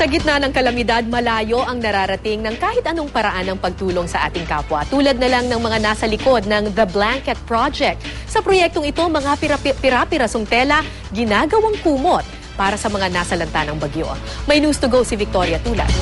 Sa gitna ng kalamidad, malayo ang nararating ng kahit anong paraan ng pagtulong sa ating kapwa. Tulad na lang ng mga nasa likod ng The Blanket Project. Sa proyektong ito, mga pirapirasong tela ginagawang kumot para sa mga nasalanta ng bagyo. May news to go si Victoria Tulad.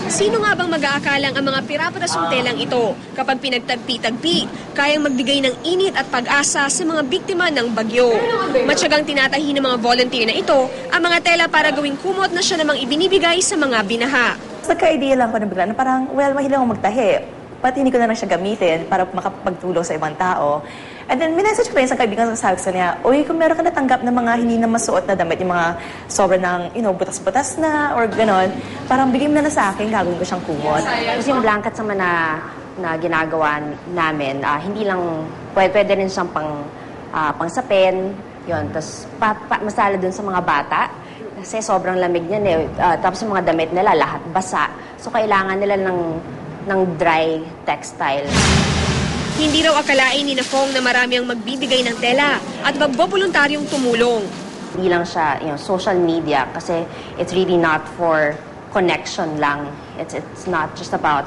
Sino nga bang mag-aakalang ang mga pirapirasong telang ito kapag pinagtagpi-tagpi, kayang magbigay ng init at pag-asa sa mga biktima ng bagyo? Matyagang tinatahi ng mga volunteer na ito ang mga tela para gawing kumot na siya namang ibinibigay sa mga binaha. Nagka-idea lang ko na bigla na parang, well, mahilig akong magtahi. Pati hindi ko na lang siya gamitin para makapagtulong sa ibang tao. And then, minessage ko rin sa kaibigan sa sabi ko niya, uy, kung meron ka natanggap ng mga hindi na masuot na damit, yung mga sobrang ng, butas-butas na, or ganon, parang bigay mo na sa akin, gagawin ko siyang kumot. Kasi yung blankets naman na ginagawa namin, hindi lang, pwede rin siyang pangsapin, yun, tapos masala dun sa mga bata, kasi sobrang lamig niyan eh, tapos yung mga damit nila, lahat basa, so kailangan nila ng dry textile. Hindi raw akalain ni Nafong na marami ang magbibigay ng tela at magboboluntaryong tumulong. Hindi lang siya social media kasi it's really not for connection lang. It's not just about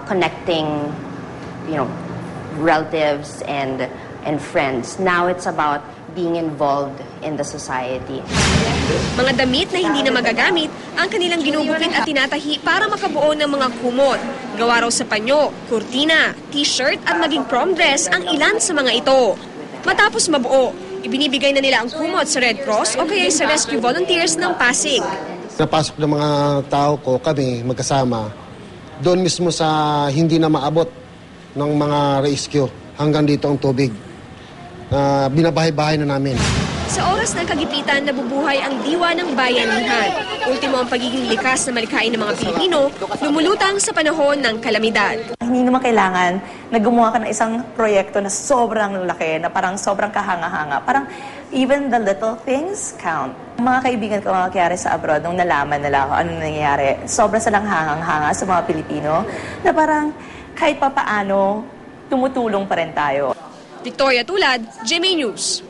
connecting relatives and friends. Now it's about being involved in the society. Mga damit na hindi na magagamit ang kanilang ginugupit at tinatahi para makabuo ng mga kumot. Gawa raw sa panyo, kurtina, t-shirt at maging prom dress ang ilan sa mga ito. Matapos mabuo, ibinibigay na nila ang kumot sa Red Cross o kaya sa rescue volunteers ng Pasig. Napasok ng mga tao ko, kami magkasama, doon mismo sa hindi na maabot ng mga rescue hanggang dito ang tubig. Binabahay-bahay na namin. Sa oras ng kagipitan, nabubuhay ang diwa ng bayanihan. Ultimo ang pagiging likas na malikhain ng mga Pilipino, lumulutang sa panahon ng kalamidad. Hindi naman kailangan na gumawa ka ng isang proyekto na sobrang laki, na parang sobrang kahanga-hanga. Parang even the little things count. Mga kaibigan ko mga kayari sa abroad, nung nalaman nila kung anong nangyayari, sobrang silang hangang-hanga sa mga Pilipino, na parang kahit papaano, tumutulong pa rin tayo. Victoria Tulad, GMA News.